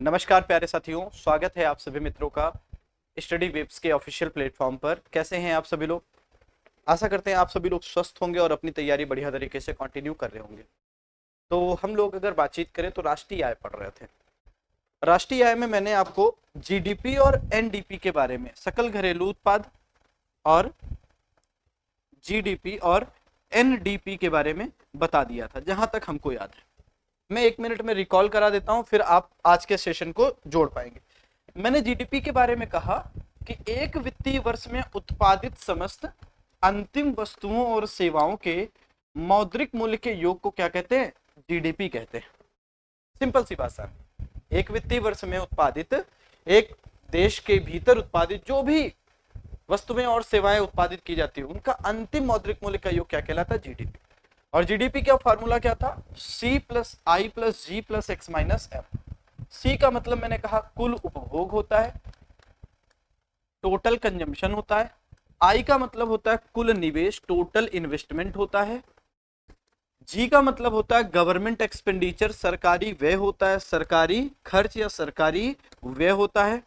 नमस्कार प्यारे साथियों, स्वागत है आप सभी मित्रों का स्टडी वेब्स के ऑफिशियल प्लेटफॉर्म पर। कैसे हैं आप सभी लोग? आशा करते हैं आप सभी लोग स्वस्थ होंगे और अपनी तैयारी बढ़िया तरीके से कंटिन्यू कर रहे होंगे। तो हम लोग अगर बातचीत करें तो राष्ट्रीय आय पढ़ रहे थे। राष्ट्रीय आय में मैंने आपको जीडीपी और एनडीपी के बारे में, सकल घरेलू उत्पाद, और जीडीपी और एनडीपी के बारे में बता दिया था, जहां तक हमको याद है। मैं 1 मिनट में रिकॉल करा देता हूं, फिर आप आज के सेशन को जोड़ पाएंगे। मैंने जीडीपी के बारे में कहा कि एक वित्तीय वर्ष में उत्पादित समस्त अंतिम वस्तुओं और सेवाओं के मौद्रिक मूल्य के योग को क्या कहते हैं? जीडीपी कहते हैं। सिंपल सी भाषा, एक वित्तीय वर्ष में उत्पादित, एक देश के भीतर उत्पादित जो भी वस्तुएं और सेवाएं उत्पादित की जाती है, उनका अंतिम मौद्रिक मूल्य का योग क्या कहलाता है? जीडीपी। और जीडीपी का फॉर्मूला क्या था? C plus I plus ji plus x minus M. सी का मतलब मैंने कहा कुल उपभोग होता है, टोटल कंजम्पशन होता है। आई का मतलब होता है कुल निवेश, टोटल इन्वेस्टमेंट होता है। जी का मतलब होता है गवर्नमेंट एक्सपेंडिचर, सरकारी व्यय होता है, सरकारी खर्च या सरकारी व्यय होता है।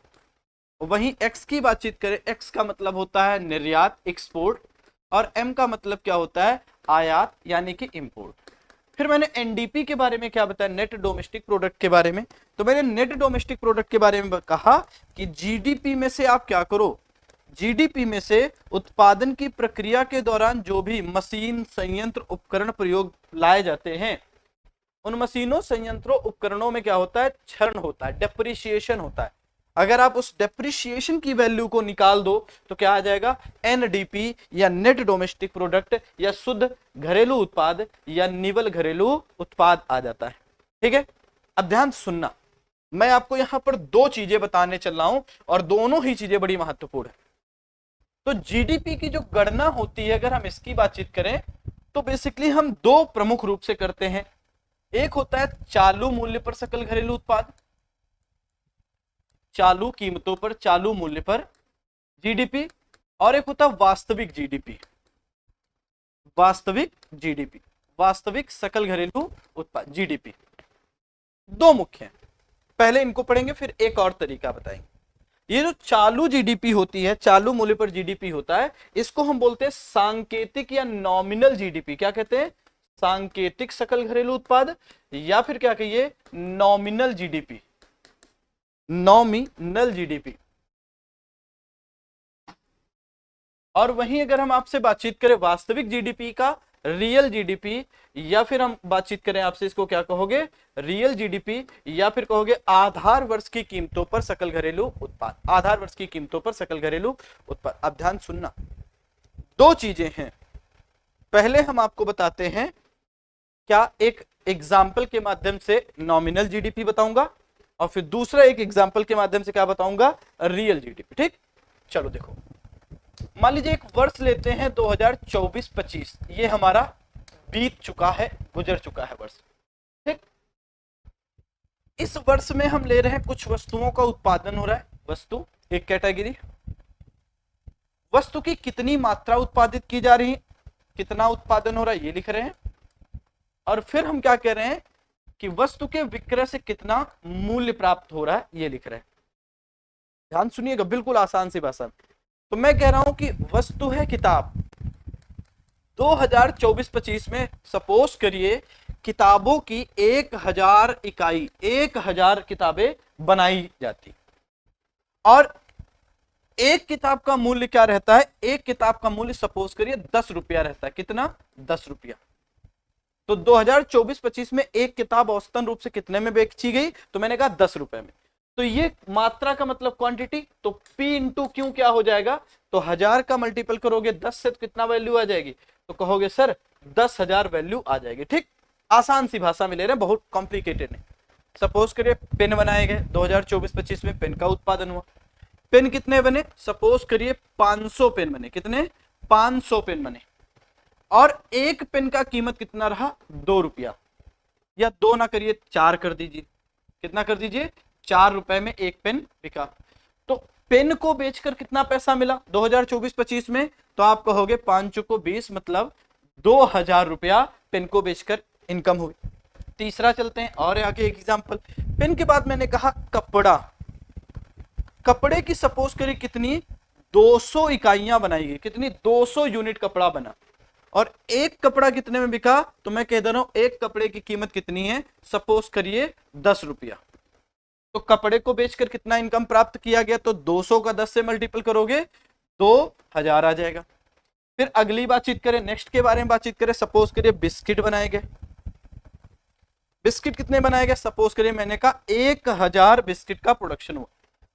वहीं एक्स की बातचीत करें, एक्स का मतलब होता है निर्यात, एक्सपोर्ट, और एम का मतलब क्या होता है? आयात यानी कि इंपोर्ट। फिर मैंने एनडीपी के बारे में क्या बताया? नेट डोमेस्टिक प्रोडक्ट के बारे में। तो मैंने नेट डोमेस्टिक प्रोडक्ट के बारे में कहा कि जीडीपी में से आप क्या करो, जीडीपी में से उत्पादन की प्रक्रिया के दौरान जो भी मशीन, संयंत्र, उपकरण प्रयोग लाए जाते हैं, उन मशीनों, संयंत्रों, उपकरणों में क्या होता है? क्षरण होता है, डेप्रिसिएशन होता है। अगर आप उस डेप्रिसिएशन की वैल्यू को निकाल दो तो क्या आ जाएगा? एनडीपी या नेट डोमेस्टिक प्रोडक्ट या शुद्ध घरेलू उत्पाद या निवल घरेलू उत्पाद आ जाता है। ठीक है, अब ध्यान सुनना, मैं आपको यहां पर दो चीजें बताने चल रहा हूं और दोनों ही चीजें बड़ी महत्वपूर्ण है। तो जीडीपी की जो गणना होती है, अगर हम इसकी बातचीत करें तो बेसिकली हम दो प्रमुख रूप से करते हैं। एक होता है चालू मूल्य पर सकल घरेलू उत्पाद, चालू कीमतों पर, चालू मूल्य पर जीडीपी, और एक होता है वास्तविक जीडीपी, वास्तविक जीडीपी, वास्तविक सकल घरेलू उत्पाद, जीडीपी। दो मुख्य हैं, पहले इनको पढ़ेंगे फिर एक और तरीका बताएंगे। ये जो चालू जीडीपी होती है, चालू मूल्य पर जीडीपी होता है, इसको हम बोलते हैं सांकेतिक या नॉमिनल जीडीपी। क्या कहते हैं? सांकेतिक सकल घरेलू उत्पाद, या फिर क्या कहिए? Nominal GDP, nominal GDP. और वहीं अगर हम आपसे बातचीत करें वास्तविक जीडीपी का, रियल जीडीपी, या फिर हम बातचीत करें आपसे, इसको क्या कहोगे? रियल जीडीपी, या फिर कहोगे आधार वर्ष की कीमतों पर सकल घरेलू उत्पाद, आधार वर्ष की कीमतों पर सकल घरेलू उत्पाद। अब ध्यान सुनना, दो चीजें हैं। पहले हम आपको बताते हैं, क्या एक एग्जाम्पल के माध्यम से नॉमिनल जीडीपी बताऊंगा, और फिर दूसरा एक एग्जाम्पल के माध्यम से क्या बताऊंगा? Real GDP. ठीक, चलो देखो, मान लीजिए एक वर्ष लेते हैं 2024-25, ये हमारा बीत चुका है, गुजर चुका है वर्ष। ठीक, इस वर्ष में हम ले रहे हैं कुछ वस्तुओं का उत्पादन हो रहा है। वस्तु एक कैटेगरी, वस्तु की कितनी मात्रा उत्पादित की जा रही है, कितना उत्पादन हो रहा है, ये लिख रहे हैं। और फिर हम क्या कह रहे हैं कि वस्तु के विक्रय से कितना मूल्य प्राप्त हो रहा है, ये लिख रहे हैं। ध्यान सुनिएगा, बिल्कुल आसान सी भाषा। तो मैं कह रहा हूं कि वस्तु है किताब, 2024-25 में सपोज करिए किताबों की 1000 इकाई, 1000 किताबें बनाई जाती, और एक किताब का मूल्य क्या रहता है? एक किताब का मूल्य सपोज करिए 10 रुपया रहता है। कितना? 10 रुपया। तो 2024-25 में एक किताब औसतन रूप से कितने में बेची गई? तो मैंने कहा 10 रुपए में। तो ये मात्रा का मतलब क्वांटिटी, तो P इंटू क्यू क्या हो जाएगा? तो 1000 का मल्टीपल करोगे 10 से तो कितना वैल्यू आ जाएगी? तो कहोगे सर 10,000 वैल्यू आ जाएगी। ठीक, आसान सी भाषा में ले रहे हैं, बहुत कॉम्प्लिकेटेड नहीं। सपोज करिए पेन बनाए गए 2024-25 में, पेन का उत्पादन हुआ। पेन कितने बने? सपोज करिए 500 पेन बने। कितने? 500 पेन बने, और एक पेन का कीमत कितना रहा? 2 रुपया, या 2 ना करिए 4 कर दीजिए। कितना कर दीजिए? 4 रुपए में एक पेन बिका। तो पेन को बेचकर कितना पैसा मिला 2024-25 में? तो आप कहोगे 5 को 20, मतलब 2000 रुपया पेन को बेचकर इनकम हुई। तीसरा चलते हैं और आगे एग्जाम्पल, पेन के बाद मैंने कहा कपड़ा, कपड़े की सपोज करिए कितनी 200 इकाइयां बनाई गई, कितनी 200 यूनिट कपड़ा बना, और एक कपड़ा कितने में बिका, तो मैं कह दे रहा हूं एक कपड़े की कीमत कितनी है, सपोज करिए 10 रुपया। तो कपड़े को बेचकर कितना इनकम प्राप्त किया गया, तो 200 का 10 से मल्टीपल करोगे 2000 आ जाएगा। फिर अगली बातचीत करें, नेक्स्ट के बारे में बातचीत करें, सपोज करिए बिस्किट बनाए गए, बिस्किट कितने बनाए गए, सपोज करिए मैंने कहा 1000 बिस्किट का प्रोडक्शन हुआ,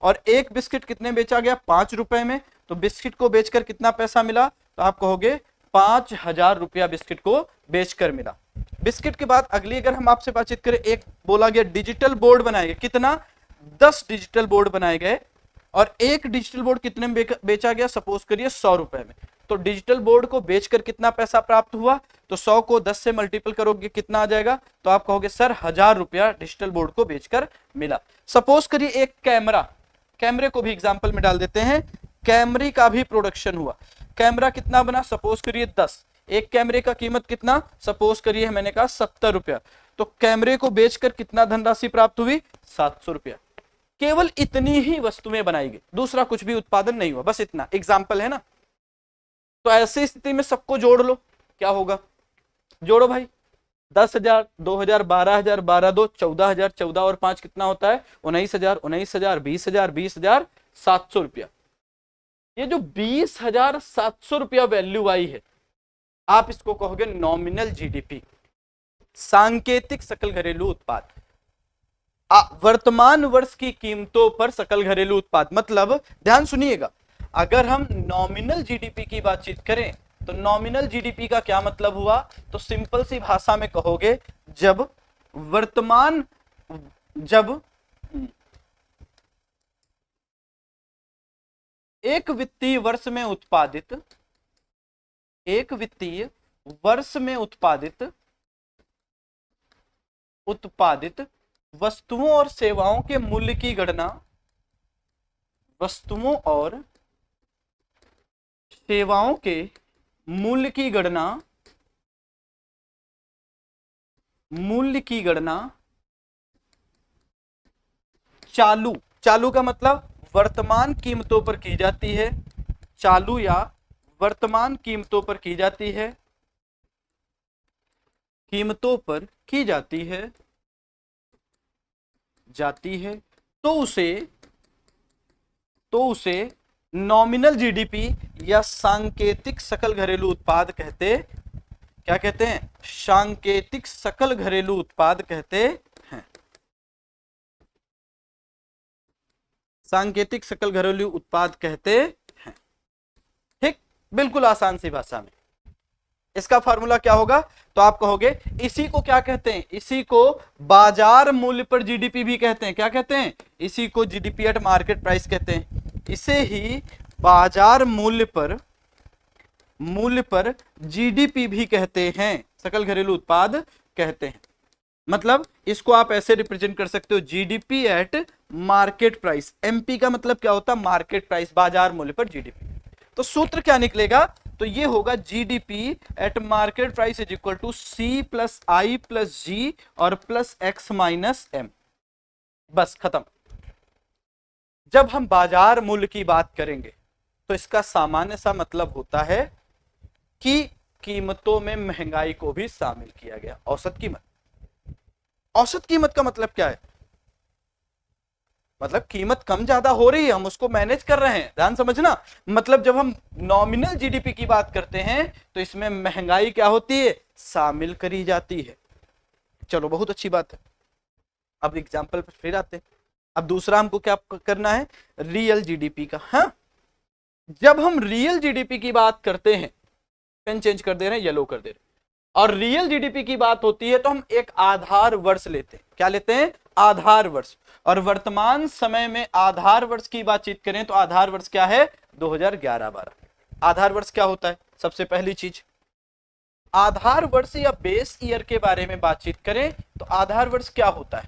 और एक बिस्किट कितने बेचा गया, 5 रुपए में, तो बिस्किट को बेचकर कितना पैसा मिला, तो आप कहोगे 5000 रुपया बिस्किट को बेचकर मिला। बिस्किट के बाद अगली अगर हम आपसे बातचीत करें, एक बोला गया डिजिटल बोर्ड बनाए गए, कितना 10 डिजिटल बोर्ड बनाए गए, और एक डिजिटल बोर्ड कितने में बेचा गया, सपोज करिए 100 रुपए में। तो डिजिटल बोर्ड को बेचकर कितना पैसा प्राप्त हुआ, तो 100 को 10 से मल्टीपल करोगे कितना आ जाएगा, तो आप कहोगे सर 1000 रुपया डिजिटल बोर्ड को बेचकर मिला। सपोज करिए एक कैमरा, कैमरे को भी एग्जांपल में डाल देते हैं, कैमरे का भी प्रोडक्शन हुआ, कैमरा कितना बना, सपोज करिए 10, एक कैमरे का कीमत कितना, सपोज करिए मैंने कहा 70 रुपया, तो कैमरे को बेचकर कितना धनराशि प्राप्त हुई, 700 रुपया। केवल इतनी ही वस्तुएं बनाई गई, दूसरा कुछ भी उत्पादन नहीं हुआ, बस इतना एग्जाम्पल है ना। तो ऐसी स्थिति में सबको जोड़ लो, क्या होगा, जोड़ो भाई, 10,000, 2,000, 12,000, 12 दो 14,000, 14 और 5 कितना होता है, 19,000, 19,000, 20,000, 20,700 रुपया। ये जो 20,700 रुपया वैल्यू आई है, आप इसको कहोगे नॉमिनल जीडीपी, सांकेतिक सकल घरेलू उत्पाद, वर्तमान वर्ष की कीमतों पर सकल घरेलू उत्पाद। मतलब ध्यान सुनिएगा, अगर हम नॉमिनल जीडीपी की बातचीत करें तो नॉमिनल जीडीपी का क्या मतलब हुआ, तो सिंपल सी भाषा में कहोगे जब एक वित्तीय वर्ष में उत्पादित वस्तुओं और सेवाओं के मूल्य की गणना, वस्तुओं और सेवाओं के मूल्य की गणना चालू का मतलब वर्तमान कीमतों पर की जाती है, चालू या वर्तमान कीमतों पर की जाती है, कीमतों पर की जाती है, तो उसे नॉमिनल जीडीपी या सांकेतिक सकल घरेलू उत्पाद कहते, क्या कहते हैं, सांकेतिक सकल घरेलू उत्पाद कहते हैं, सांकेतिक सकल घरेलू उत्पाद कहते हैं। ठीक, बिल्कुल आसान सी भाषा में। इसका फार्मूला क्या होगा, तो आप कहोगे इसी को क्या कहते हैं, इसी को बाजार मूल्य पर जीडीपी भी कहते हैं, क्या कहते हैं, इसी को जीडीपी एट मार्केट प्राइस कहते हैं, इसे ही बाजार मूल्य पर जीडीपी भी कहते हैं, सकल घरेलू उत्पाद कहते हैं। मतलब इसको आप ऐसे रिप्रेजेंट कर सकते हो, GDP at market price, MP का मतलब क्या होता है, मार्केट प्राइस, बाजार मूल्य पर जीडीपी। तो सूत्र क्या निकलेगा, तो ये होगा GDP at market price is equal to C plus I plus G और प्लस एक्स माइनस एम, बस खत्म। जब हम बाजार मूल्य की बात करेंगे तो इसका सामान्य सा मतलब होता है कि कीमतों में महंगाई को भी शामिल किया गया। औसत कीमत, औसत कीमत का मतलब क्या है, मतलब कीमत कम ज्यादा हो रही है, हम उसको मैनेज कर रहे हैं, ध्यान समझना। मतलब जब हम नॉमिनल जीडीपी की बात करते हैं तो इसमें महंगाई क्या होती है, शामिल करी जाती है। चलो बहुत अच्छी बात है। अब एग्जांपल पर फिर आते हैं। अब दूसरा हमको क्या करना है, रियल जीडीपी का। हाँ, जब हम रियल जीडीपी की बात करते हैं, पेन चेंज कर दे रहे हैं, येलो कर दे रहे हैं, और रियल जीडीपी की बात होती है तो हम एक आधार वर्ष लेते हैं। क्या लेते हैं, आधार वर्ष। और वर्तमान समय में आधार वर्ष की बातचीत करें तो आधार वर्ष क्या है, 2011-12। आधार वर्ष क्या होता है, सबसे पहली चीज आधार वर्ष या बेस ईयर के बारे में बातचीत करें तो आधार वर्ष क्या होता है,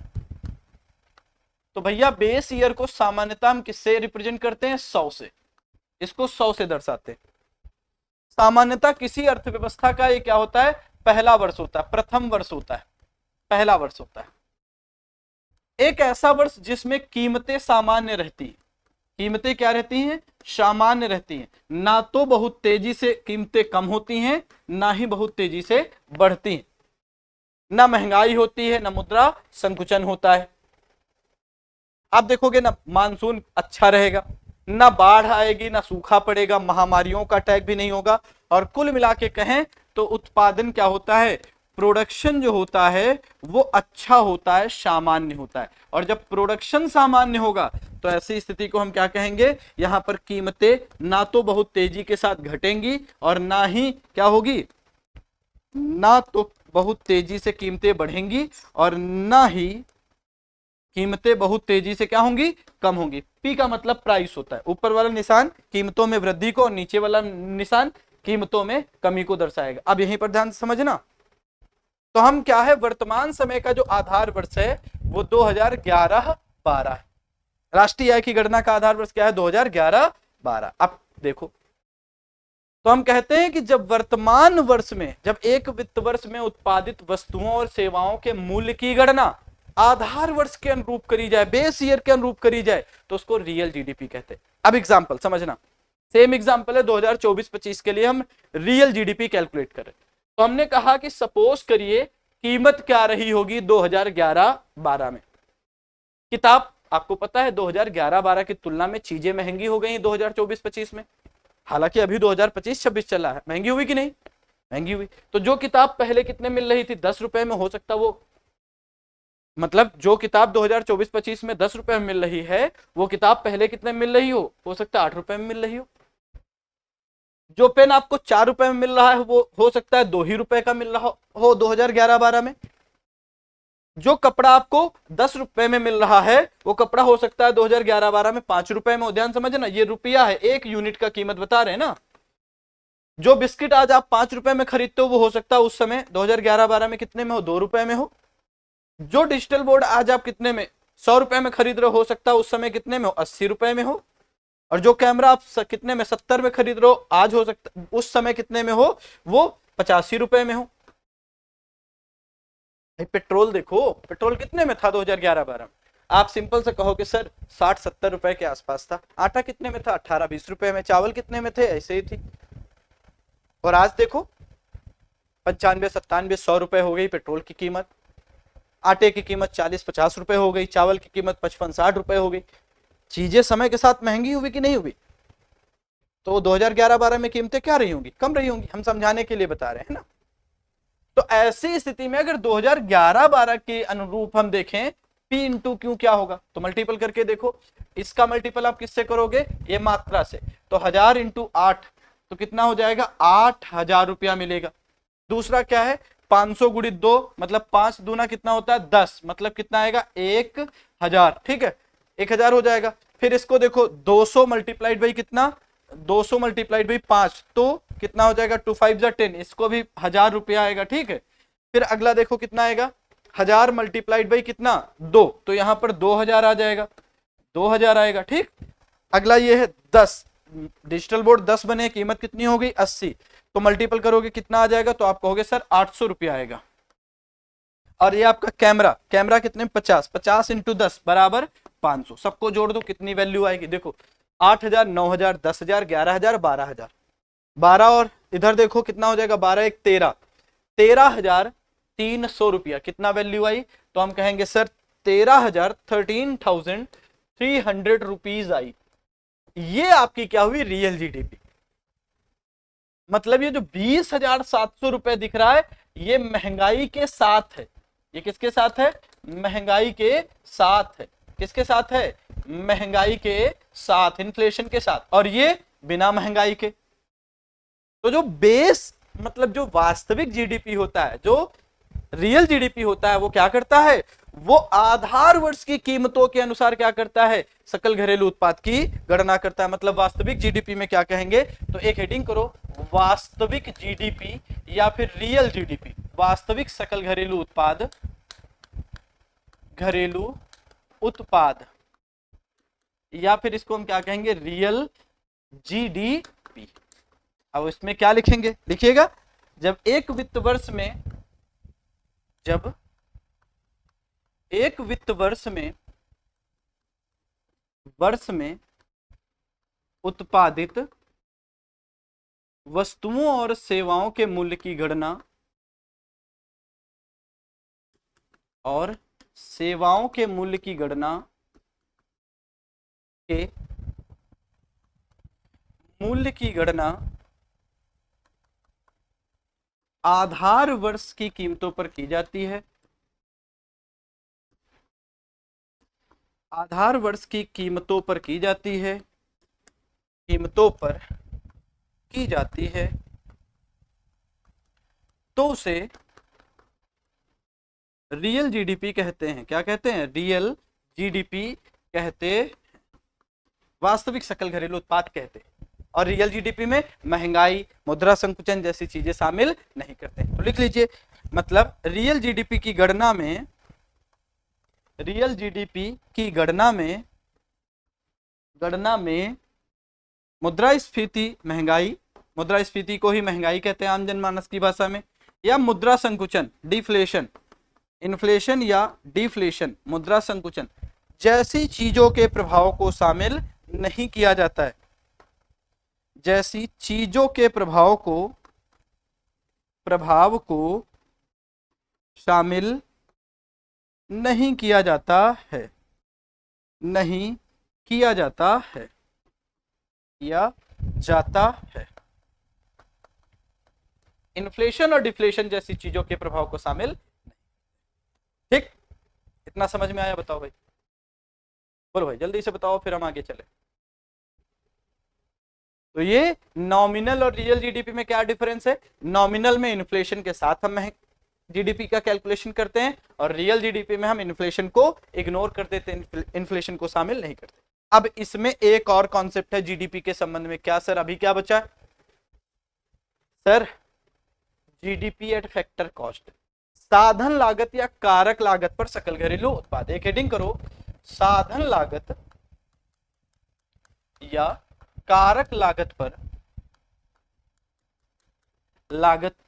तो भैया बेस ईयर को सामान्यतः हम किससे रिप्रेजेंट करते हैं, 100 से, इसको 100 से दर्शाते हैं। सामान्यतः किसी अर्थव्यवस्था का ये क्या होता है, पहला वर्ष होता है, प्रथम वर्ष होता है, पहला वर्ष होता है। एक ऐसा वर्ष जिसमें कीमतें सामान्य रहती हैं। कीमतें क्या रहती हैं? सामान्य रहती हैं। ना तो बहुत तेजी से कीमतें कम होती हैं, ना ही बहुत तेजी से बढ़ती हैं। ना महंगाई होती है, ना मुद्रा संकुचन होता है। आप देखोगे ना मानसून अच्छा रहेगा, ना बाढ़ आएगी, ना सूखा पड़ेगा, महामारियों का अटैक भी नहीं होगा। और कुल मिला के कहें तो उत्पादन क्या होता है? प्रोडक्शन जो होता है वो अच्छा होता है, सामान्य होता है। और जब प्रोडक्शन सामान्य होगा तो ऐसी स्थिति को हम क्या कहेंगे? यहां पर कीमतें ना तो बहुत तेजी के साथ घटेंगी और ना ही क्या होगी, ना तो बहुत तेजी से कीमतें बढ़ेंगी और ना ही कीमतें बहुत तेजी से क्या होंगी? कम होंगी। पी का मतलब प्राइस होता है। ऊपर वाला निशान कीमतों में वृद्धि को और नीचे वाला निशान कीमतों में कमी को दर्शाएगा। अब यहीं पर ध्यान से समझना। तो हम क्या है, वर्तमान समय का जो आधार वर्ष है वो 2011-12 है। राष्ट्रीय आय की गणना का आधार वर्ष क्या है? 2011-12। अब देखो, तो हम कहते हैं कि जब वर्तमान वर्ष में, जब एक वित्त वर्ष में उत्पादित वस्तुओं और सेवाओं के मूल्य की गणना आधार वर्ष के अनुरूप करी जाए, बेस ईयर के अनुरूप करी जाए, तो उसको रियल जीडीपी कहते हैं। अब एग्जांपल समझना, सेम एग्जांपल है 2024-25 के लिए हम रियल जीडीपी कैलकुलेट करें। तो हमने कहा कि सपोज करिए कीमत क्या रही होगी 2011-12 में। किताब आपको पता है 2011-12 की तुलना में चीजें महंगी हो गई 2024-25 में। हालांकि अभी 2025-26 चला है, महंगी हुई कि नहीं? महंगी हुई। तो जो किताब पहले कितने मिल रही थी? 10 रुपए में, हो सकता वो, मतलब जो किताब 2024-25 में 10 रुपए में मिल रही है, वो किताब पहले कितने में मिल रही हो सकता है 8 रुपए में मिल रही हो। जो पेन आपको 4 रुपए में मिल रहा है वो हो सकता है 2 ही रुपए का मिल रहा हो 2011-12 में। जो कपड़ा आपको 10 रुपए में मिल रहा है वो कपड़ा हो सकता है 2011-12 में 5 रुपए में हो। ध्यान समझना, ये रुपया है, एक यूनिट का कीमत बता रहे हैं ना। जो बिस्किट आज आप 5 रुपए में खरीदते हो वो हो सकता है उस समय 2011-12 में कितने में हो? 2 रुपए में हो। जो डिजिटल बोर्ड आज आप कितने में, 100 रुपए में खरीद रहे हो सकता है उस समय कितने में हो? 80 रुपए में हो। और जो कैमरा आप कितने में, 70 में खरीद रहे हो, आज हो सकता उस समय कितने में हो? वो 85 रुपए में हो। भाई पेट्रोल देखो, पेट्रोल कितने में था 2011-12 में? आप सिंपल से कहोगे सर 60-70 रुपए के आसपास था। आटा कितने में था? 18-20 रुपए में। चावल कितने में थे? ऐसे ही थी। और आज देखो 95-97-100 रुपए हो गई पेट्रोल की कीमत। आटे की कीमत 40-50 रुपए हो गई, चावल की कीमत 55-60 रुपए हो गई। चीजें समय के साथ महंगी हुई कि नहीं हुई? तो 2011-12 में कीमतें क्या रही होंगी? कम रही होंगी। हम समझाने के लिए बता रहे हैं ना। तो ऐसी स्थिति में अगर 2011-12 के अनुरूप हम देखें P इंटू क्यू क्या होगा, तो मल्टीपल करके देखो। इसका मल्टीपल आप किससे करोगे? ये मात्रा से। तो 1000 इंटू 8 तो कितना हो जाएगा? 8000 रुपया मिलेगा। दूसरा क्या है? 500 गुणित 2 मतलब 5 दूना कितना होता है? 10, मतलब कितना आएगा? 1000। ठीक है, 1000 हो जाएगा। फिर इसको देखो 200 मल्टीप्लाइड बाई कितना? 200 मल्टीप्लाइड बाई 5 तो कितना हो जाएगा? 2 5 10, इसको भी 1000 रुपया आएगा। ठीक है, फिर अगला देखो कितना आएगा? 1000 मल्टीप्लाइड बाई कितना? 2, तो यहां पर 2000 आ जाएगा, 2000 आएगा। ठीक, अगला ये है 10, डिजिटल बोर्ड 10 बने, कीमत कितनी हो गई? 80, तो मल्टीपल करोगे कितना आ जाएगा? तो आप कहोगे सर 800 रुपया आएगा। और ये आपका कैमरा, कैमरा कितने? 50, 50 इंटू 10 बराबर 500। सबको जोड़ दो कितनी वैल्यू आएगी? देखो 8000, 9000, 10000, 11000, 12000। 12 और इधर देखो कितना हो जाएगा? 12 1 13, 13300 रुपया कितना वैल्यू आई? तो हम कहेंगे सर 13,300 रुपीज आई। ये आपकी क्या हुई? Real GDP. मतलब ये जो 20,700 रुपए दिख रहा है ये महंगाई के साथ है। ये किसके साथ है? महंगाई के साथ है। किसके साथ है? महंगाई के साथ, इन्फ्लेशन के साथ। और ये बिना महंगाई के। तो जो बेस मतलब जो वास्तविक जीडीपी होता है, जो रियल जीडीपी होता है, वो क्या करता है? वो आधार वर्ष की कीमतों के अनुसार क्या करता है? सकल घरेलू उत्पाद की गणना करता है। मतलब वास्तविक जीडीपी में क्या कहेंगे? तो एक हेडिंग करो, वास्तविक जीडीपी या फिर रियल जीडीपी, वास्तविक सकल घरेलू उत्पाद, घरेलू उत्पाद, या फिर इसको हम क्या कहेंगे? Real GDP. अब इसमें क्या लिखेंगे? लिखिएगा, जब एक वित्त वर्ष में, जब एक वित्त वर्ष में उत्पादित वस्तुओं और सेवाओं के मूल्य की गणना और सेवाओं के मूल्य की गणना के मूल्य की गणना आधार वर्ष की कीमतों पर की जाती है। आधार वर्ष की कीमतों पर की जाती है, कीमतों पर की जाती है, तो उसे रियल जीडीपी कहते हैं। क्या कहते हैं? रियल जीडीपी कहते, वास्तविक सकल घरेलू उत्पाद कहते हैं। और रियल जीडीपी में महंगाई, मुद्रा संकुचन जैसी चीजें शामिल नहीं करते। तो लिख लीजिए, मतलब रियल जीडीपी की गणना में, रियल जीडीपी की गणना में मुद्रास्फीति, महंगाई, मुद्रास्फीति को ही महंगाई कहते हैं आम जनमानस की भाषा में, या मुद्रा संकुचन, डिफ्लेशन, इन्फ्लेशन या डिफ्लेशन, मुद्रा संकुचन जैसी चीजों के प्रभाव को शामिल नहीं किया जाता है। जैसी चीजों के प्रभाव को शामिल नहीं किया जाता है, नहीं किया जाता है, किया जाता है। इन्फ्लेशन और डिफ्लेशन जैसी चीजों के प्रभाव को शामिल नहीं। ठीक, इतना समझ में आया? बताओ भाई, बोलो भाई, जल्दी से बताओ, फिर हम आगे चले। तो ये नॉमिनल और रियल जीडीपी में क्या डिफरेंस है? नॉमिनल में इन्फ्लेशन के साथ हम जीडीपी का कैलकुलेशन करते हैं, और रियल जीडीपी में हम इन्फ्लेशन को इग्नोर कर देते हैं, इन्फ्लेशन को शामिल नहीं करते। अब इसमें एक और कॉन्सेप्ट है जीडीपी के संबंध में। क्या सर, अभी क्या बचा? Sir, GDP at factor cost, साधन लागत या कारक लागत पर सकल घरेलू उत्पाद। एक हेडिंग करो, साधन लागत या कारक लागत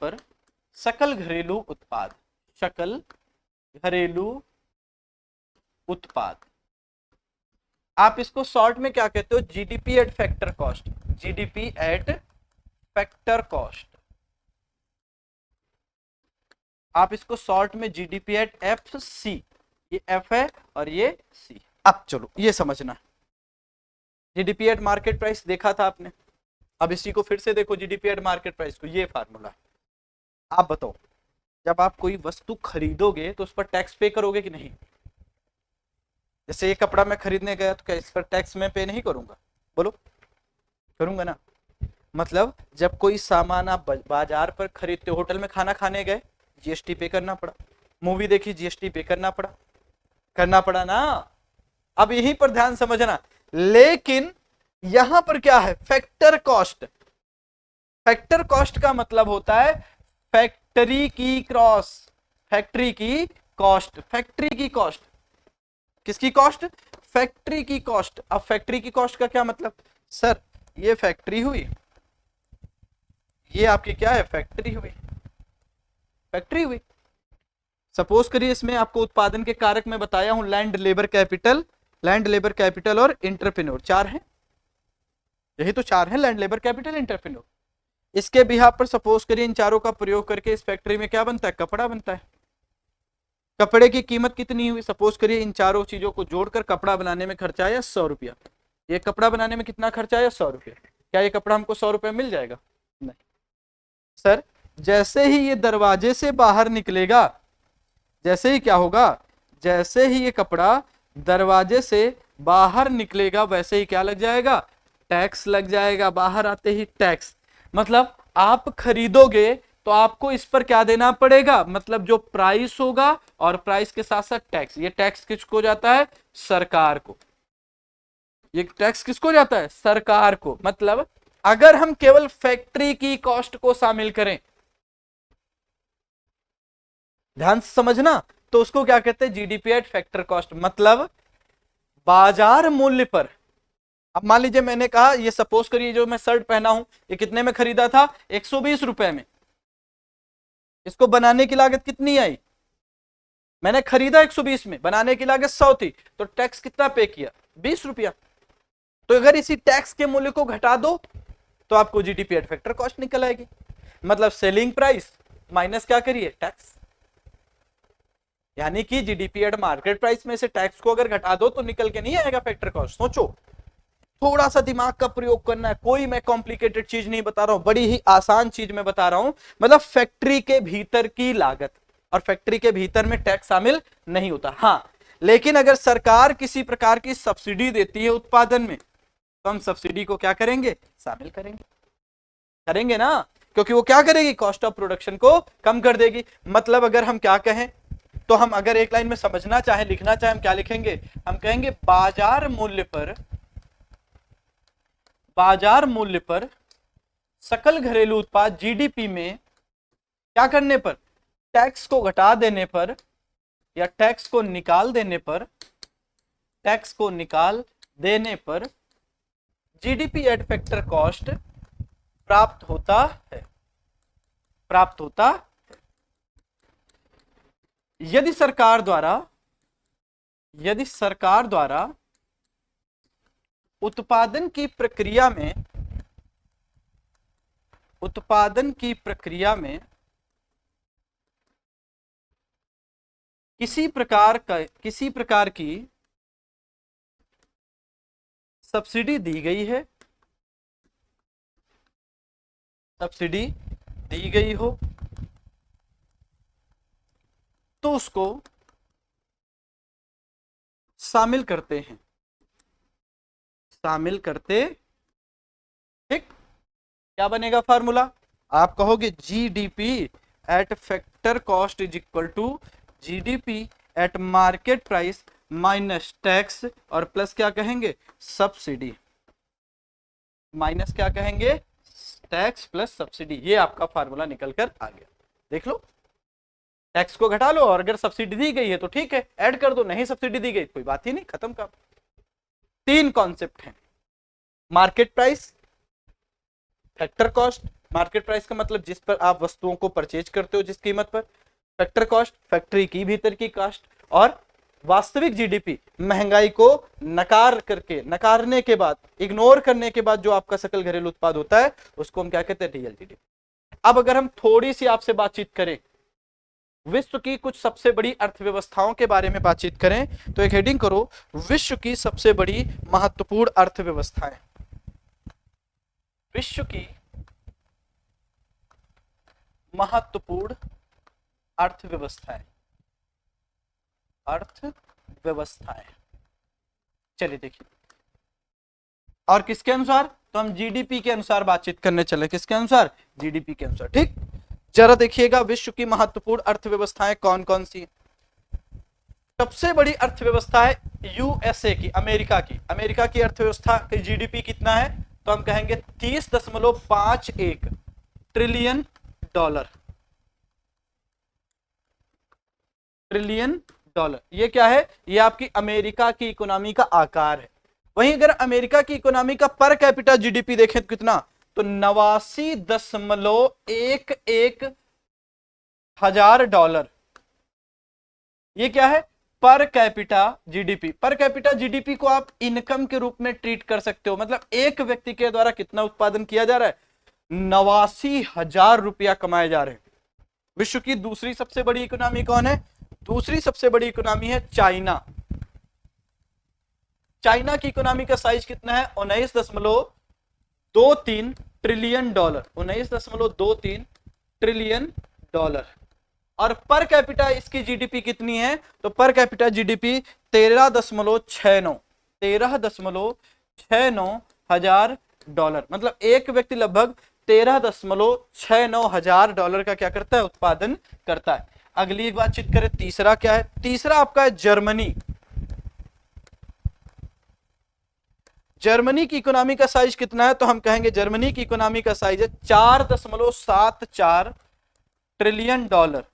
पर सकल घरेलू उत्पाद, सकल घरेलू उत्पाद। आप इसको शॉर्ट में क्या कहते हो? GDP at factor cost, GDP at factor cost. आप इसको शॉर्ट में जीडीपी एट एफ सी, ये एफ है और ये सी। अब चलो ये समझना, जीडीपी एट मार्केट प्राइस देखा था आपने, अब इसी को फिर से देखो, जीडीपी एट मार्केट प्राइस को, ये फार्मूला है। आप बताओ, जब आप कोई वस्तु खरीदोगे तो उस पर टैक्स पे करोगे कि नहीं? जैसे ये कपड़ा मैं खरीदने गया तो क्या इस पर टैक्स मैं पे नहीं करूंगा? बोलो, करूंगा ना। मतलब जब कोई सामान आप बाजार पर खरीदते हो, होटल में खाना खाने गए, जीएसटी पे करना पड़ा, मूवी देखी, जीएसटी पे करना पड़ा ना। अब यहीं पर ध्यान समझना, लेकिन यहां पर क्या है? Factor cost. फैक्टर कॉस्ट का मतलब होता है फैक्ट्री की कॉस्ट, फैक्ट्री की कॉस्ट, फैक्ट्री की कॉस्ट। किसकी कॉस्ट? फैक्ट्री की कॉस्ट। अब फैक्ट्री की कॉस्ट का क्या मतलब? सर, ये फैक्ट्री हुई, ये आपकी क्या है? फैक्ट्री हुई, फैक्ट्री हुई। सपोज करिए इसमें आपको उत्पादन के कारक में बताया हूं, land, labour capital, land, labour capital और इंटरप्रेन्योर, 4 हैं, यही तो 4 हैं, लैंड, लेबर कैपिटल, इंटरप्रेन्योर। इसके बिहाफ पर सपोज करिए इन चारों का प्रयोग करके इस फैक्ट्री में क्या बनता है? कपड़ा बनता है। कपड़े की कीमत कितनी हुई? सपोज करिए इन चारों चीजों को जोड़कर कपड़ा बनाने में खर्चा आया 100 रुपया। ये कपड़ा बनाने में कितना खर्चा आया? 100 रुपया। क्या ये कपड़ा हमको 100 रुपये मिल जाएगा? नहीं सर, जैसे ही ये दरवाजे से बाहर निकलेगा, जैसे ही क्या होगा? जैसे ही ये कपड़ा दरवाजे से बाहर निकलेगा, वैसे ही क्या लग जाएगा? टैक्स लग जाएगा। बाहर आते ही टैक्स, मतलब आप खरीदोगे तो आपको इस पर क्या देना पड़ेगा? मतलब जो प्राइस होगा और प्राइस के साथ साथ टैक्स। ये टैक्स किसको जाता है? सरकार को। ये टैक्स किसको जाता है? सरकार को। मतलब अगर हम केवल फैक्ट्री की कॉस्ट को शामिल करें, ध्यान से समझना, तो उसको क्या कहते हैं? GDP at factor cost. मतलब बाजार मूल्य पर, अब मान लीजिए मैंने कहा, ये सपोज करिए जो मैं शर्ट पहना हूं, ये कितने में खरीदा था? 120 रुपए में। इसको बनाने की लागत कितनी आई? मैंने खरीदा 120 में, बनाने की लागत 100 थी, तो टैक्स कितना पे किया? 20 रुपया। तो अगर इसी टैक्स के मूल्य को घटा दो तो आपको जीडीपी एट फैक्टर कॉस्ट निकल आएगी। मतलब सेलिंग प्राइस माइनस क्या करिए? टैक्स। यानी कि जीडीपी एट मार्केट प्राइस में से टैक्स को अगर घटा दो तो निकल के नहीं आएगा फैक्टर कॉस्ट। सोचो, थोड़ा सा दिमाग का प्रयोग करना है। कोई मैं कॉम्प्लिकेटेड चीज नहीं बता रहा हूं, बड़ी ही आसान चीज मैं बता रहा हूं। मतलब फैक्ट्री के भीतर की लागत, और फैक्ट्री के भीतर में टैक्स शामिल नहीं होता। हाँ, लेकिन अगर सरकार किसी प्रकार की सब्सिडी देती है उत्पादन में, तो हम सब्सिडी को क्या करेंगे? शामिल करेंगे। करेंगे ना, क्योंकि वो क्या करेगी? कॉस्ट ऑफ प्रोडक्शन को कम कर देगी। मतलब अगर हम क्या कहें, तो हम अगर एक लाइन में समझना चाहें, लिखना चाहें, हम क्या लिखेंगे? हम कहेंगे बाजार मूल्य पर सकल घरेलू उत्पाद जीडीपी में क्या करने पर? टैक्स को घटा देने पर या टैक्स को निकाल देने पर जीडीपी एट फैक्टर कॉस्ट प्राप्त होता है। यदि सरकार द्वारा उत्पादन की प्रक्रिया में किसी प्रकार की सब्सिडी दी गई हो तो उसको शामिल करते। ठीक, क्या बनेगा फार्मूला? आप कहोगे GDP at factor cost is equal to GDP at market price minus tax और प्लस क्या कहेंगे? सब्सिडी। माइनस क्या कहेंगे? Tax plus subsidy. ये आपका फार्मूला निकल कर आ गया। देख लो, टैक्स को घटा लो और अगर सब्सिडी दी गई है तो ठीक है, ऐड कर दो। नहीं सब्सिडी दी गई, कोई बात ही नहीं, खत्म काम। 3 कॉन्सेप्ट हैं: market price, factor cost. Market price का मतलब जिस पर आप वस्तुओं को परचेज करते हो, जिस कीमत पर। फैक्टर कॉस्ट, फैक्ट्री की भीतर की कॉस्ट। और वास्तविक जीडीपी, महंगाई को नकारने के बाद, इग्नोर करने के बाद जो आपका सकल घरेलू उत्पाद होता है, उसको हम क्या कहते हैं? Real GDP. अब अगर हम थोड़ी सी आपसे बातचीत करें, विश्व की कुछ सबसे बड़ी अर्थव्यवस्थाओं के बारे में बातचीत करें, तो एक हेडिंग करो, विश्व की सबसे बड़ी महत्वपूर्ण अर्थव्यवस्थाएं। विश्व की महत्वपूर्ण अर्थव्यवस्थाएं। चलिए देखिए, और किसके अनुसार? तो हम जीडीपी के अनुसार बातचीत करने चले। किसके अनुसार? जीडीपी के अनुसार। ठीक, जरा देखिएगा विश्व की महत्वपूर्ण अर्थव्यवस्थाएं कौन कौन सी। सबसे बड़ी अर्थव्यवस्था है यूएसए की, अमेरिका की अर्थव्यवस्था की जीडीपी कितना है? तो हम कहेंगे 30.51 ट्रिलियन डॉलर। ये क्या है? ये आपकी अमेरिका की इकोनॉमी का आकार है। वहीं अगर अमेरिका की इकोनॉमी का पर कैपिटा जीडीपी देखें तो कितना? तो 89.11 हजार डॉलर। ये क्या है? Per capita GDP. Per capita GDP को आप इनकम के रूप में ट्रीट कर सकते हो। मतलब एक व्यक्ति के द्वारा कितना उत्पादन किया जा रहा है? 89,000 रुपया कमाए जा रहे हैं। विश्व की दूसरी सबसे बड़ी इकोनॉमी कौन है? दूसरी सबसे बड़ी इकोनॉमी है चाइना। चाइना की इकोनॉमी का साइज कितना है? 19.23 ट्रिलियन डॉलर। 19.23 trillion dollar. और पर कैपिटा इसकी जीडीपी कितनी है? तो पर कैपिटा जीडीपी 13.69 हजार डॉलर। मतलब एक व्यक्ति लगभग 13.69 हजार डॉलर का क्या करता है? उत्पादन करता है। अगली एक बातचीत करें, तीसरा क्या है? तीसरा आपका है जर्मनी। जर्मनी की इकोनॉमी का साइज कितना है? तो हम कहेंगे जर्मनी की इकोनॉमी का साइज है 4.74 ट्रिलियन डॉलर।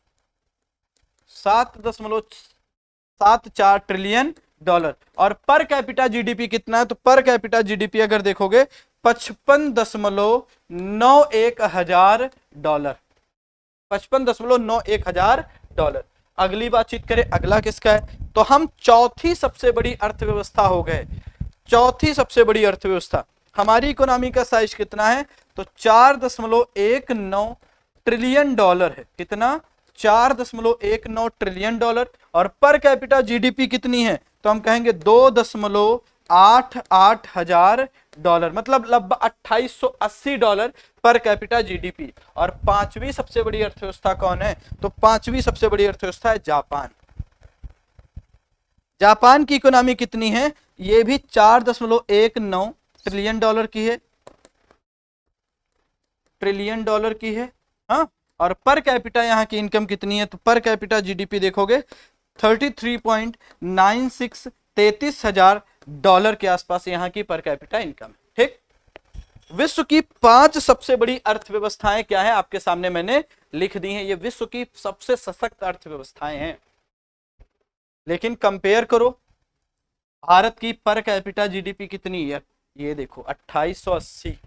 7.74 trillion dollar. और पर कैपिटा जीडीपी कितना है? तो पर कैपिटा जीडीपी अगर देखोगे 55.91 हजार डॉलर। 55.91 हजार डॉलर। अगली बातचीत करें, अगला किसका है, तो हम चौथी सबसे बड़ी अर्थव्यवस्था हो गए। चौथी सबसे बड़ी अर्थव्यवस्था, हमारी इकोनॉमी का साइज कितना है, तो 4.19 ट्रिलियन डॉलर है। कितना, 4.19 ट्रिलियन डॉलर। और पर कैपिटा जीडीपी कितनी है, तो हम कहेंगे 2.88 हजार डॉलर, मतलब लगभग 2880 डॉलर पर कैपिटा जीडीपी। और पांचवी सबसे बड़ी अर्थव्यवस्था कौन है, तो पांचवी सबसे बड़ी अर्थव्यवस्था है जापान। जापान की इकोनॉमी कितनी है, ये भी 4.19 ट्रिलियन डॉलर की है, ट्रिलियन डॉलर की है। हाँ, और पर कैपिटा यहाँ की इनकम कितनी है, तो पर कैपिटा जीडीपी देखोगे 33.96 33,000 डॉलर के आसपास यहाँ की पर कैपिटा इनकम है। ठीक, विश्व की 5 सबसे बड़ी अर्थव्यवस्थाएं क्या है, आपके सामने मैंने लिख दी हैं। ये विश्व की सबसे सशक्त अर्थव्यवस्थाएं हैं। लेकिन कंपेयर करो, भारत की पर कैपिटा जीडीपी कितनी है, ये देखो 2880,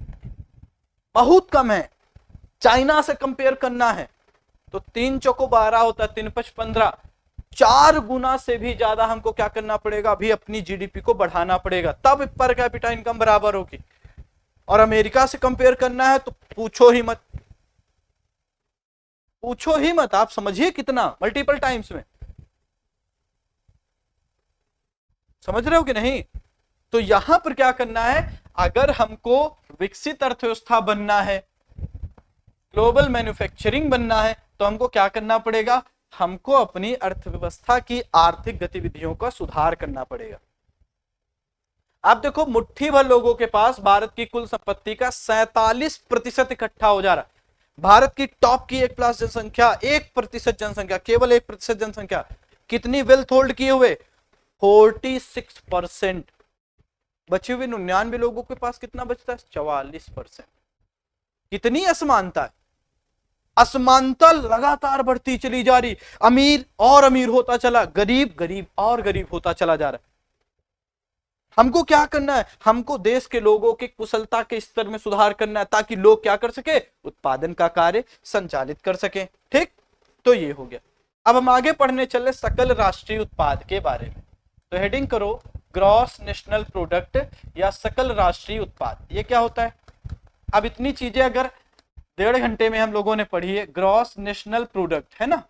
बहुत कम है। चाइना से कंपेयर करना है तो 3 चौको 12 होता है, 3 5 15, 4 गुना से भी ज्यादा हमको क्या करना पड़ेगा, अभी अपनी जीडीपी को बढ़ाना पड़ेगा, तब पर कैपिटा इनकम बराबर होगी। और अमेरिका से कंपेयर करना है तो पूछो ही मत, पूछो ही मत। आप समझिए कितना, मल्टीपल टाइम्स में, समझ रहे हो कि नहीं। तो यहां पर क्या करना है, अगर हमको विकसित अर्थव्यवस्था बनना है, ग्लोबल मैन्युफैक्चरिंग बनना है, तो हमको क्या करना पड़ेगा, हमको अपनी अर्थव्यवस्था की आर्थिक गतिविधियों का सुधार करना पड़ेगा। आप देखो, मुट्ठी भर लोगों के पास भारत की कुल संपत्ति का 47% इकट्ठा हो जा रहा है। भारत की टॉप की 1+ जनसंख्या, 1% जनसंख्या, केवल 1% जनसंख्या कितनी वेल्थ होल्ड किए हुए, 46%। बचे हुए 99 लोगों के पास कितना बचता है, 44%। कितनी असमानता है, असमानता लगातार बढ़ती चली जा रही, अमीर और अमीर होता चला, गरीब गरीब और गरीब होता चला जा रहा है। हमको क्या करना है, हमको देश के लोगों के कुशलता के स्तर में सुधार करना है, ताकि लोग क्या कर सके, उत्पादन का कार्य संचालित कर सके। ठीक, तो ये हो गया। अब हम आगे पढ़ने चले सकल राष्ट्रीय उत्पाद के बारे में। तो हेडिंग करो ग्रॉस नेशनल प्रोडक्ट या सकल राष्ट्रीय उत्पाद। ये क्या होता है, अब इतनी चीजें अगर 1.5 घंटे में हम लोगों ने पढ़ी है, ग्रॉस नेशनल प्रोडक्ट है ना,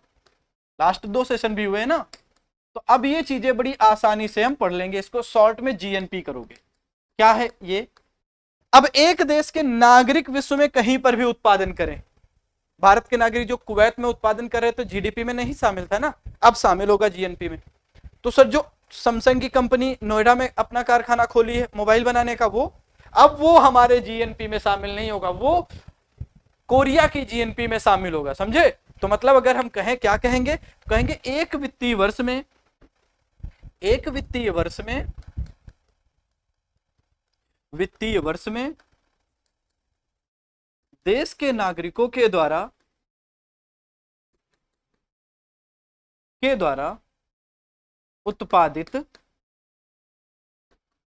लास्ट 2 सेशन भी हुए ना, तो अब ये चीजें बड़ी आसानी से हम पढ़ लेंगे। इसको शॉर्ट में जीएनपी करोगे। क्या है ये, अब एक देश के नागरिक विश्व में कहीं पर भी उत्पादन करें, भारत के नागरिक जो कुवैत में उत्पादन कर रहे थे, जीडीपी में नहीं शामिल था ना, अब शामिल होगा जीएनपी में। तो सर, जो सैमसंग की कंपनी नोएडा में अपना कारखाना खोली है मोबाइल बनाने का, वो अब वो हमारे जीएनपी में शामिल नहीं होगा, वो कोरिया की जीएनपी में शामिल होगा। समझे। तो मतलब अगर हम कहें, क्या कहेंगे, कहेंगे एक वित्तीय वर्ष में, एक वित्तीय वर्ष में, वित्तीय वर्ष में देश के नागरिकों के द्वारा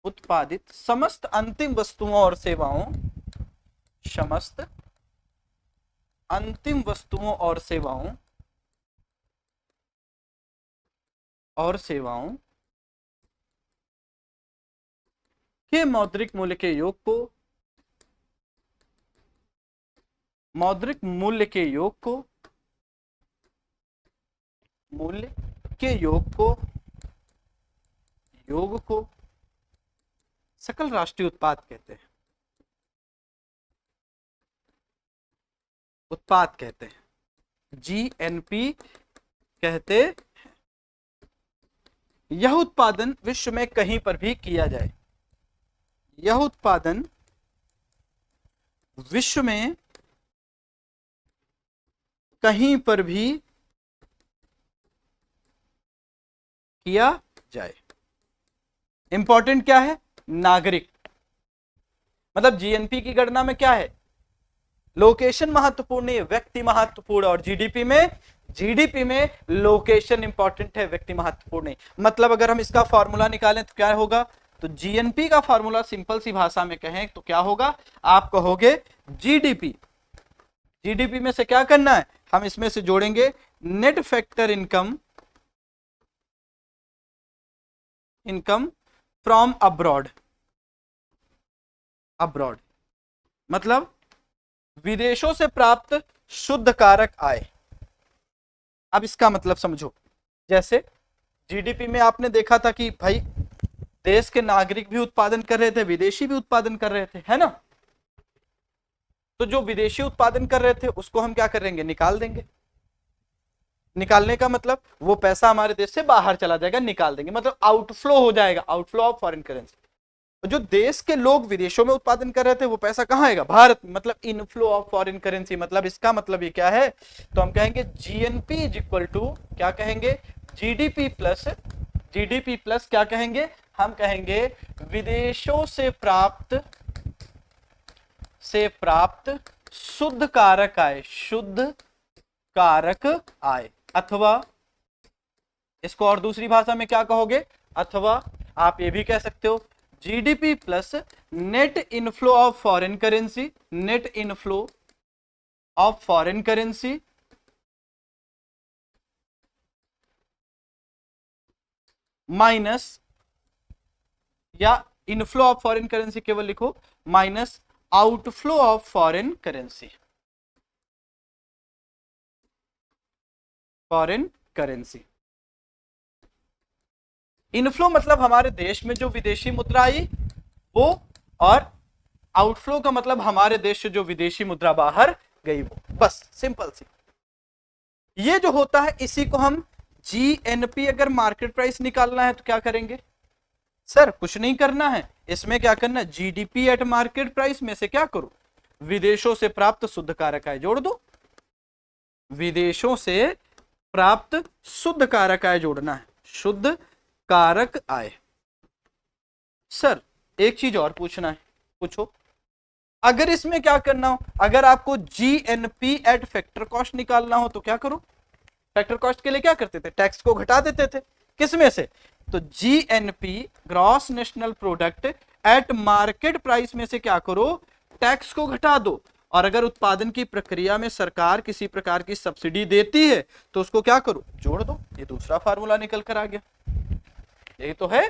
उत्पादित समस्त अंतिम वस्तुओं और सेवाओं, समस्त अंतिम वस्तुओं और सेवाओं के मौद्रिक मूल्य के योग को, मौद्रिक मूल्य के योग को, मूल्य के योग को सकल राष्ट्रीय उत्पाद कहते हैं, उत्पाद कहते हैं, जीएनपी कहते हैं। यह उत्पादन विश्व में कहीं पर भी किया जाए, यह उत्पादन विश्व में कहीं पर भी किया जाए। इंपॉर्टेंट क्या है, नागरिक, मतलब जीएनपी की गणना में क्या है, लोकेशन महत्वपूर्ण है, व्यक्ति महत्वपूर्ण। और जीडीपी में लोकेशन इंपॉर्टेंट है, व्यक्ति महत्वपूर्ण है। मतलब अगर हम इसका फॉर्मूला निकालें तो क्या होगा, तो जीएनपी का फॉर्मूला सिंपल सी भाषा में कहें तो क्या होगा, आप कहोगे जीडीपी। जीडीपी में से क्या करना है, हम इसमें से जोड़ेंगे net factor income income from abroad, abroad मतलब विदेशों से प्राप्त शुद्ध कारक आय। अब इसका मतलब समझो, जैसे जीडीपी में आपने देखा था कि भाई देश के नागरिक भी उत्पादन कर रहे थे, विदेशी भी उत्पादन कर रहे थे, है ना। तो जो विदेशी उत्पादन कर रहे थे उसको हम क्या करेंगे, निकाल देंगे। निकालने का मतलब वो पैसा हमारे देश से बाहर चला जाएगा, निकाल देंगे, मतलब आउटफ्लो हो जाएगा, आउटफ्लो ऑफ फॉरेन करेंसी। जो देश के लोग विदेशों में उत्पादन कर रहे थे वो पैसा कहां आएगा, भारत, मतलब इनफ्लो ऑफ फॉरेन करेंसी। मतलब इसका मतलब ये क्या है, तो हम कहेंगे जीएनपी इज इक्वल टू, क्या कहेंगे, जीडीपी प्लस, जीडीपी प्लस क्या कहेंगे, हम कहेंगे विदेशों से प्राप्त शुद्ध कारक आय, शुद्ध कारक आय। अथवा इसको और दूसरी भाषा में क्या कहोगे, अथवा आप ये भी कह सकते हो GDP plus net inflow of foreign currency, net inflow of foreign currency minus, या इनफ्लो ऑफ फॉरेन करेंसी केवल लिखो, minus outflow of foreign currency, foreign currency. Inflow मतलब हमारे देश में जो विदेशी मुद्रा आई वो, और आउटफ्लो का मतलब हमारे देश से जो विदेशी मुद्रा बाहर गई वो, बस सिंपल सी। ये जो होता है इसी को हम जीएनपी, अगर मार्केट प्राइस निकालना है तो क्या करेंगे सर, कुछ नहीं करना है, इसमें क्या करना है, जीडीपी एट मार्केट प्राइस में से क्या करो, विदेशों से प्राप्त शुद्ध कारक आय जोड़ दो, विदेशों से प्राप्त शुद्ध कारक आय जोड़ना है, शुद्ध कारक आय। सर एक चीज और पूछना है, पूछो, अगर इसमें क्या करना हो, अगर आपको जीएनपी एट फैक्टर कॉस्ट निकालना हो तो क्या करो, फैक्टर कॉस्ट के लिए क्या करते थे, टैक्स को घटा देते थे, किसमें से, तो GNP gross national product eight market price में से क्या करो, टैक्स को घटा दो। और अगर उत्पादन की प्रक्रिया में सरकार किसी प्रकार की सब्सिडी देती है तो उसको क्या करो, जोड़ दो। ये दूसरा फार्मूला निकल कर आ गया, यही तो है,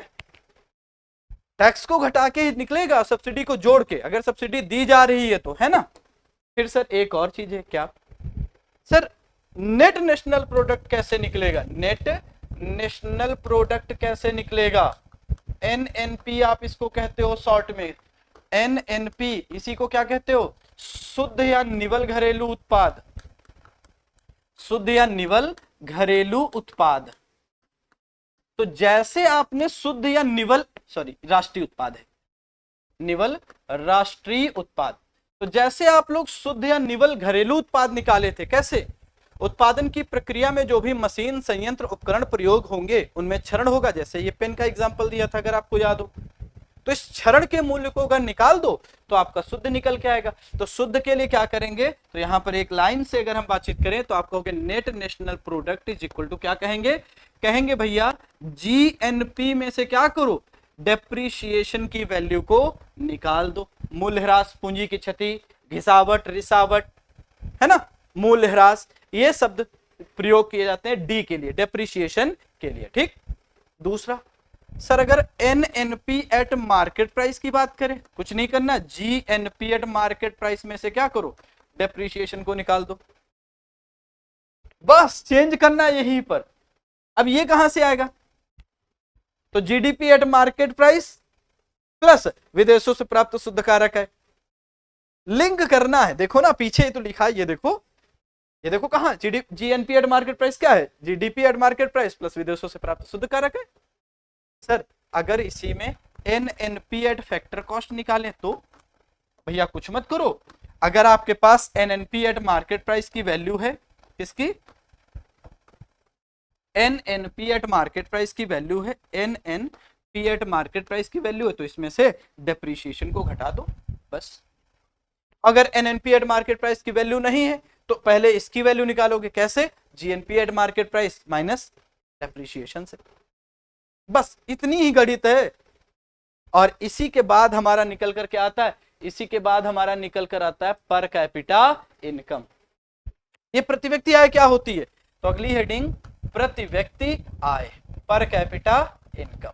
टैक्स को घटा के ही निकलेगा, सब्सिडी को जोड़ के, अगर सब्सिडी दी जा रही है तो, है ना। फिर सर एक और चीज है, क्या सर, नेट नेशनल प्रोडक्ट कैसे निकलेगा, नेट नेशनल प्रोडक्ट कैसे निकलेगा, एनएनपी आप इसको कहते हो शॉर्ट में, एनएनपी, इसी को क्या कहते हो, शुद्ध या निवल घरेलू उत्पाद, शुद्ध या निवल घरेलू उत्पाद। तो जैसे आपने शुद्ध या निवल, सॉरी राष्ट्रीय उत्पाद है, निवल राष्ट्रीय उत्पाद, तो जैसे आप लोग शुद्ध या निवल घरेलू उत्पाद निकाले थे, कैसे, उत्पादन की प्रक्रिया में जो भी मशीन, संयंत्र, उपकरण प्रयोग होंगे उनमें क्षरण होगा, जैसे ये पेन का एग्जांपल दिया था अगर आपको याद हो, तो इस क्षरण के मूल्य को अगर निकाल दो तो आपका शुद्ध निकल के आएगा। तो शुद्ध के लिए क्या करेंगे, तो यहां पर एक लाइन से अगर हम बातचीत करें तो आप कहोगे net national product is equal to, क्या कहेंगे, कहेंगे भैया जीएनपी में से क्या करो, डेप्रीशिएशन की वैल्यू को निकाल दो, मूल्यह्रास, पूंजी की क्षति, घिसावट, रिसावट, है ना, मूल्यह्रास, ये शब्द प्रयोग किए जाते हैं डी के लिए, डेप्रीशिएशन के लिए, ठीक। दूसरा सर, अगर एनएनपी एट मार्केट प्राइस की बात करें, कुछ नहीं करना, जीएनपी एट मार्केट प्राइस में से क्या करो, डेप्रीशिएशन को निकाल दो, बस चेंज करना यहीं पर। अब ये कहां से आएगा, तो GDP at market price plus विदेशों से प्राप्त शुद्ध कारक है, लिंक करना है, देखो ना पीछे तो लिखा है, ये देखो, ये देखो कहां, जीएनपी एट मार्केट प्राइस क्या है, GDP at market price plus विदेशों से प्राप्त शुद्ध कारक है। सर अगर इसी में एनएनपी एट फैक्टर कॉस्ट निकालें तो भैया कुछ मत करो, अगर आपके पास एनएनपी एट मार्केट प्राइस की वैल्यू है, किसकी, एनएनपी एट मार्केट प्राइस की वैल्यू है, एनएनपी एट मार्केट प्राइस की वैल्यू है, तो इसमें से डेप्रीशिएशन को घटा दो, बस। अगर एनएनपी एट मार्केट प्राइस की वैल्यू नहीं है तो पहले इसकी वैल्यू निकालोगे, कैसे, GNP eight market price minus depreciation से, बस इतनी ही गणित है। और इसी के बाद हमारा निकल कर क्या आता है, इसी के बाद हमारा निकल कर आता है पर कैपिटा इनकम। ये प्रति व्यक्ति आय क्या होती है, तो अगली हेडिंग प्रति व्यक्ति आय, पर कैपिटा इनकम।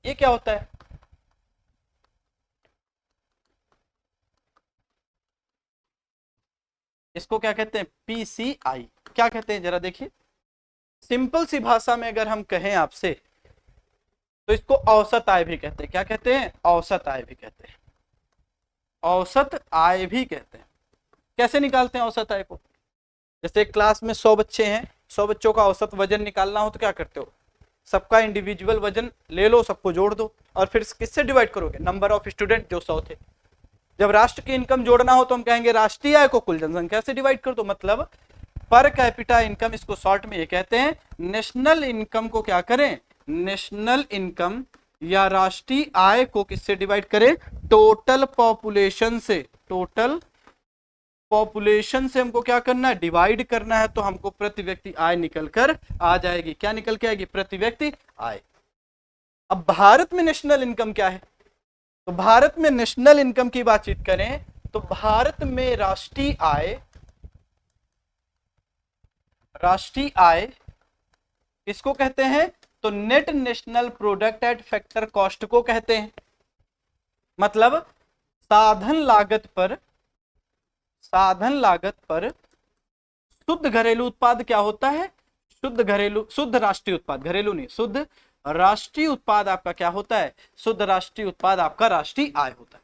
ये क्या होता है? इसको क्या कहते हैं? पीसीआई। क्या कहते हैं जरा देखिए, सिंपल सी भाषा में अगर हम कहें आपसे तो इसको औसत आय भी कहते हैं। क्या कहते हैं? औसत आय भी कहते हैं। औसत आय भी कहते हैं। कैसे निकालते हैं औसत आय को? जैसे क्लास में 100 बच्चे हैं, 100 बच्चों का औसत वजन निकालना हो तो क्या करते हो? सबका इंडिविजुअल वजन ले लो, सबको जोड़ दो और फिर किससे डिवाइड करोगे? नंबर ऑफ स्टूडेंट जो 100 थे। जब राष्ट्र की इनकम जोड़ना हो तो हम कहेंगे राष्ट्रीय आय को कुल जनसंख्या से डिवाइड कर दो। मतलब पर कैपिटा इनकम, इसको शॉर्ट में ये कहते हैं। नेशनल इनकम को क्या करें? नेशनल इनकम या राष्ट्रीय आय को किससे डिवाइड करें? टोटल पॉपुलेशन से। टोटल पॉपुलेशन से हमको क्या करना है? डिवाइड करना है। तो हमको प्रति व्यक्ति आय निकल कर आ जाएगी। क्या निकल के आएगी? प्रति व्यक्ति आय। अब भारत में नेशनल इनकम क्या है? तो भारत में नेशनल इनकम की बातचीत करें तो भारत में राष्ट्रीय आय इसको कहते हैं तो net national product at factor cost को कहते हैं। मतलब साधन लागत पर शुद्ध घरेलू उत्पाद क्या होता है? शुद्ध राष्ट्रीय उत्पाद, घरेलू नहीं, शुद्ध राष्ट्रीय उत्पाद आपका क्या होता है? शुद्ध राष्ट्रीय उत्पाद आपका राष्ट्रीय आय होता है।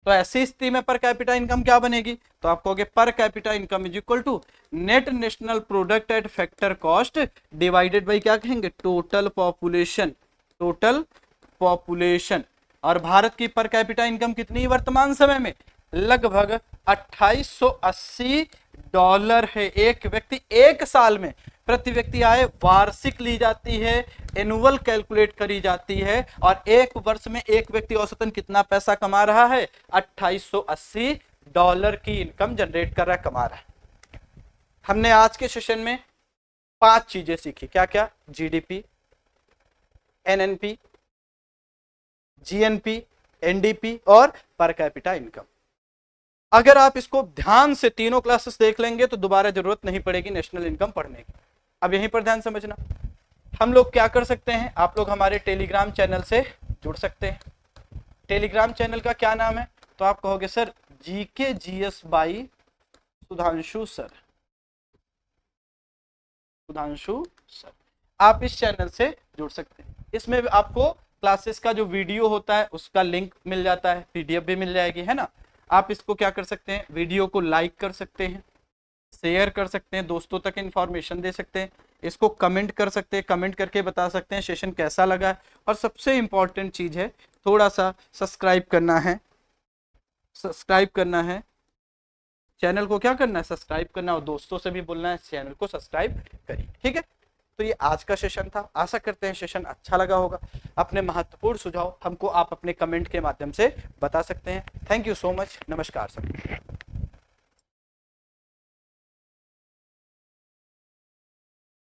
तो ऐसी स्थिति में पर कैपिटा इनकम क्या बनेगी? तो आप कहोगे per capita income is equal to net national product at factor cost divided by क्या कहेंगे? Total population. Total population. और भारत की पर कैपिटा इनकम कितनी वर्तमान समय में? लगभग 2880 डॉलर है। एक व्यक्ति एक साल में प्रति व्यक्ति आय वार्षिक ली जाती है, एनुअल कैलकुलेट करी जाती है। और एक वर्ष में एक व्यक्ति औसतन कितना पैसा कमा रहा है? 2880 डॉलर की इनकम जनरेट कर रहा है, कमा रहा है। हमने आज के सेशन में 5 चीजें सीखी। क्या क्या? जीडीपी, एनएनपी, जीएनपी, एनडीपी और पर कैपिटा इनकम। अगर आप इसको ध्यान से तीनों क्लासेस देख लेंगे तो दोबारा जरूरत नहीं पड़ेगी नेशनल इनकम पढ़ने की। अब यहीं पर ध्यान समझना। हम लोग क्या कर सकते हैं? आप लोग हमारे टेलीग्राम चैनल से जुड़ सकते हैं। टेलीग्राम चैनल का क्या नाम है? तो आप कहोगे sir GK GS by Sudhanshu sir. Sudhanshu sir, आप इस चैनल से जुड़ सकते हैं। इसमें आपको क्लासेस का जो वीडियो होता है उसका लिंक मिल जाता है, पीडीएफ भी मिल जाएगी, है ना। आप इसको क्या कर सकते हैं? वीडियो को लाइक कर सकते हैं, शेयर कर सकते हैं, दोस्तों तक इंफॉर्मेशन दे सकते हैं, इसको कमेंट कर सकते हैं, कमेंट करके बता सकते हैं सेशन कैसा लगा है। और सबसे इंपॉर्टेंट चीज है थोड़ा सा सब्सक्राइब करना है। सब्सक्राइब करना है चैनल को, क्या करना है? सब्सक्राइब करना है और दोस्तों से भी बोलना है चैनल को सब्सक्राइब करिए, ठीक है। तो ये आज का सेशन था। आशा करते हैं सेशन अच्छा लगा होगा। अपने महत्वपूर्ण सुझाव हमको आप अपने कमेंट के माध्यम से बता सकते हैं। Thank you so much. नमस्कार सर।